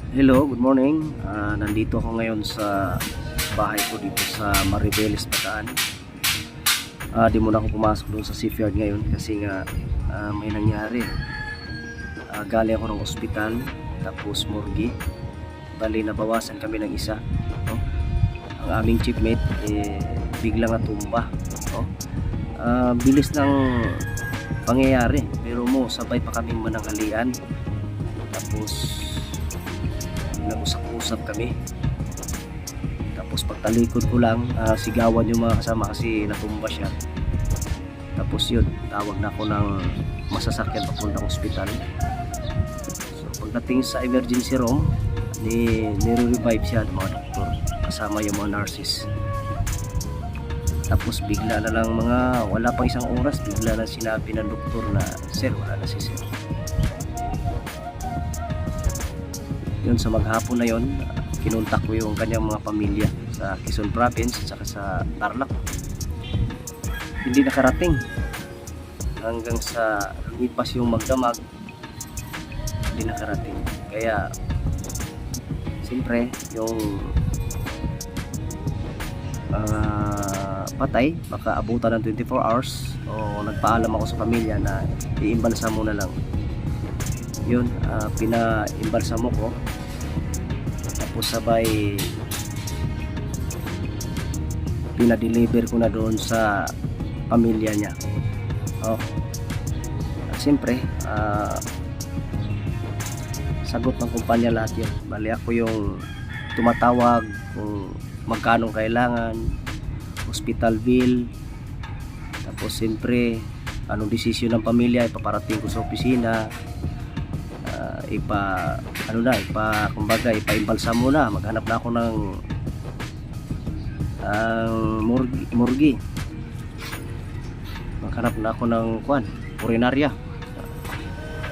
Hello, good morning. Nandito ako ngayon sa bahay ko dito sa Maribeles, Bataan. Di muna ako pumasok doon sa shipyard ngayon kasi nga may nangyari. Galing ako ng ospital, tapos morgue. Bali, nabawasan kami ng isa. No? Ang aming chipmate biglang natumba. No? Bilis ng pangyayari, pero sabay pa kaming mananghalian. Tapos nag-usap-usap kami. Tapos pagtalikod ko lang, sigawan yung mga kasama kasi natumba siya. Tapos yun, tawag na ako ng masasakyan papuntang ospital. So pagdating sa emergency room, nire-revive siya ng mga doktor kasama yung mga nurses. Tapos bigla na lang wala pang isang oras, bigla na sinabi ng doktor na sir, wala na si sir. Yun, sa maghapon na yun, kinontak ko yung kanyang mga pamilya sa Quezon Province at saka sa Tarlac. Hindi nakarating hanggang sa lumipas yung magdamag, hindi nakarating. Kaya siyempre yung patay baka abutan ng 24 hours, o nagpaalam ako sa pamilya na iimbalsa mo na lang. Yun, pinaimbalsa mo ko, tapos sabay pinadeliver ko na doon sa pamilya niya. At siyempre sagot ng kumpanya lahat yun. Bali ako yung tumatawag kung magkano kailangan, hospital bill, tapos siyempre anong desisyon ng pamilya ipaparating ko sa opisina. Kumbaga ipaimbalsa muna, maghanap na ako ng morgue. Maghanap na ako ng purinarya.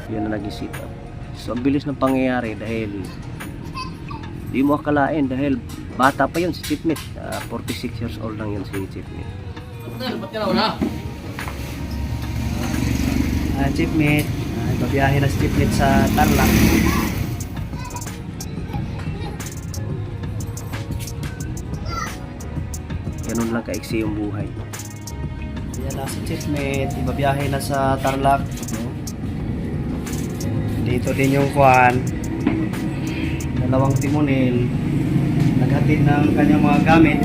Yun na nag-isip. So ang bilis ng pangyayari dahil di mo akalain, dahil bata pa yun si chipmate. 46 years old lang yun si chipmate. Chipmate, babiyahe na si chipmate sa Tarlac. Ganun lang kaiksi yung buhay. Yan na si chipmate, ibabiyahe na sa Tarlac. Dito din yung dalawang timonel, naghatid ng kanyang mga gamit.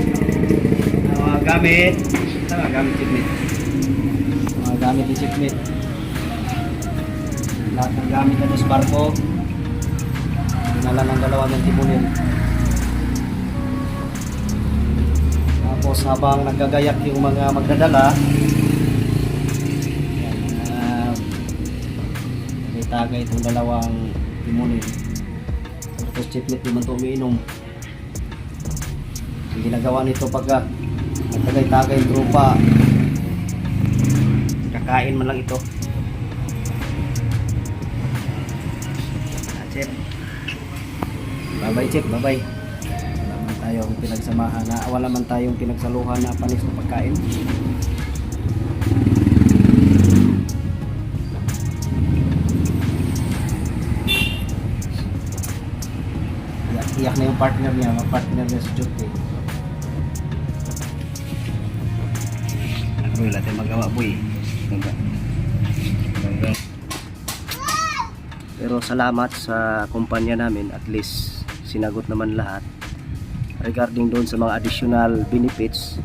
Chipmate, mga gamit ni chipmate, lahat ng gamit na sa barko dinala ng dalawa ng timonel. Tapos habang naggagayak yung mga magdadala, tagay itong dalawang timonel. Tapos chipmate di man ito umiinom. Ang ginagawa nito pagka nagtagay-tagay yung trupa, kakain man lang ito. Chip, bye-bye Chip, bye-bye. Wala man tayong pinagsamahan, wala man tayong pinagsaluhan na panis na pagkain. Iyak na yung partner niya, sa duty. Boy, wala tayong magawa, boy. Pero salamat sa kumpanya namin, at least sinagot naman lahat. Regarding doon sa mga additional benefits,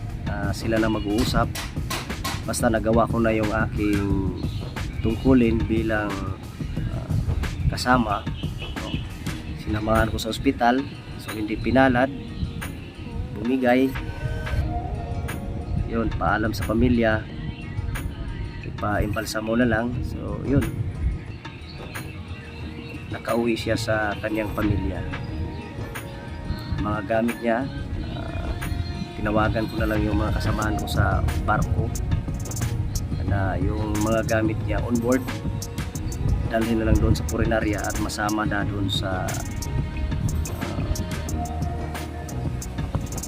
sila na mag-uusap. Basta nagawa ko na yung aking tungkulin bilang kasama. Sinamahan ko sa ospital, so hindi pinalad, bumigay. Yun, paalam sa pamilya, ipaimbalsa mo na lang. So yun, nakauwi siya sa kanyang pamilya. Mga gamit niya, tinawagan ko na lang yung mga kasamahan ko sa barko na yung mga gamit niya on board dalhin na lang doon sa purinarya at masama na doon sa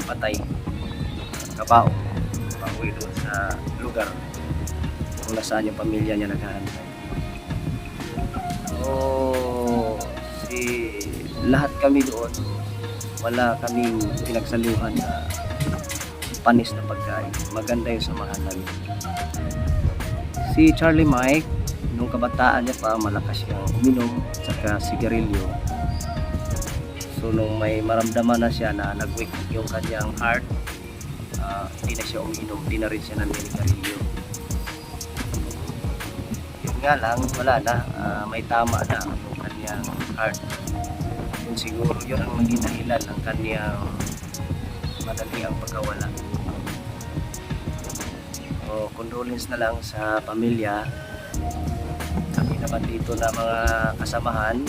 patay kabao, pauwi doon sa lugar kung nasaan yung pamilya niya naghahantay. Si lahat kami doon, wala kaming pinagsaluhan na panis na pagkain. Maganda yung samahan namin. Si Charlie Mike, nung kabataan niya pa, malakas siyang uminom saka sigarilyo. So nung may maramdaman na siya na nag-weak yung kanyang heart, hindi na siya uminom, hindi na rin siya naninigarilyo. Yun nga lang, wala na, may tama na yung kanyang heart. Yun siguro, yun ang maging dahilan ng kanyang madali ang pagkawala. So, condolence na lang sa pamilya. Kami naman dito na mga kasamahan,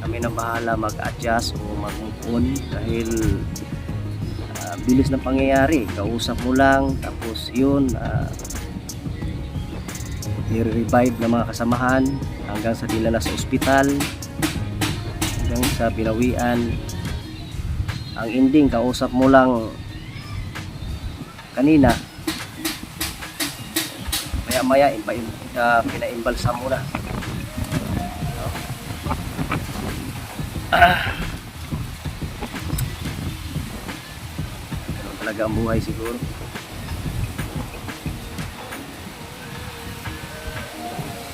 kami na bahala mag-adjust o mag-move dahil bilis ng pangyayari. Kausap mo lang, tapos yun, i-revive ng mga kasamahan hanggang sa dinala sa ospital, hanggang sa binawian. Ang ending, kausap mo lang kanina, maya pinaimbalsam mo na. Ganun talaga ang buhay siguro.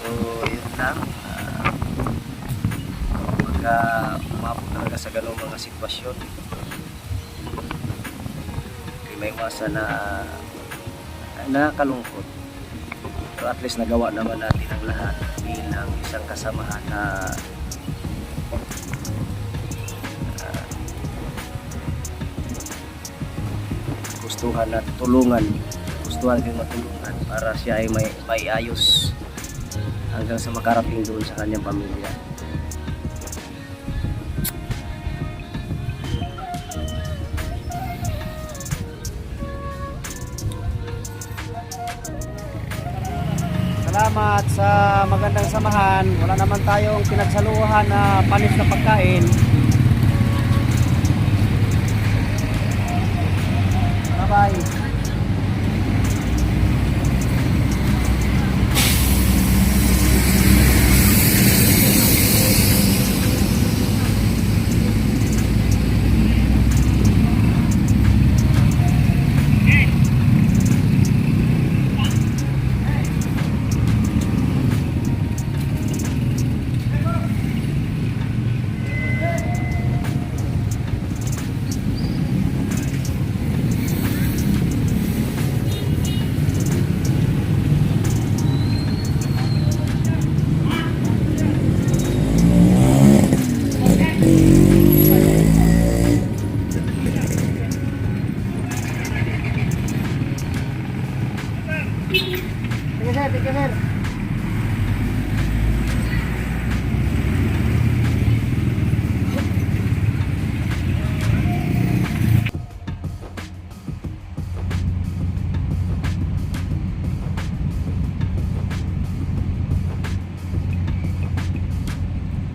So yun lang, pagka umabot talaga sa ganung mga sitwasyon, may iwasan na nakakalungkot. Pero at least nagawa naman natin ang lahat bilang isang kasamahan na gustuhan na tulungan, gustuhan kang matulungan para siya ay may ayos hanggang sa makarating doon sa kanyang pamilya. Salamat sa magandang samahan. Wala naman tayong pinagsaluhan na panis na pagkain. Bye-bye. Tingnan sir.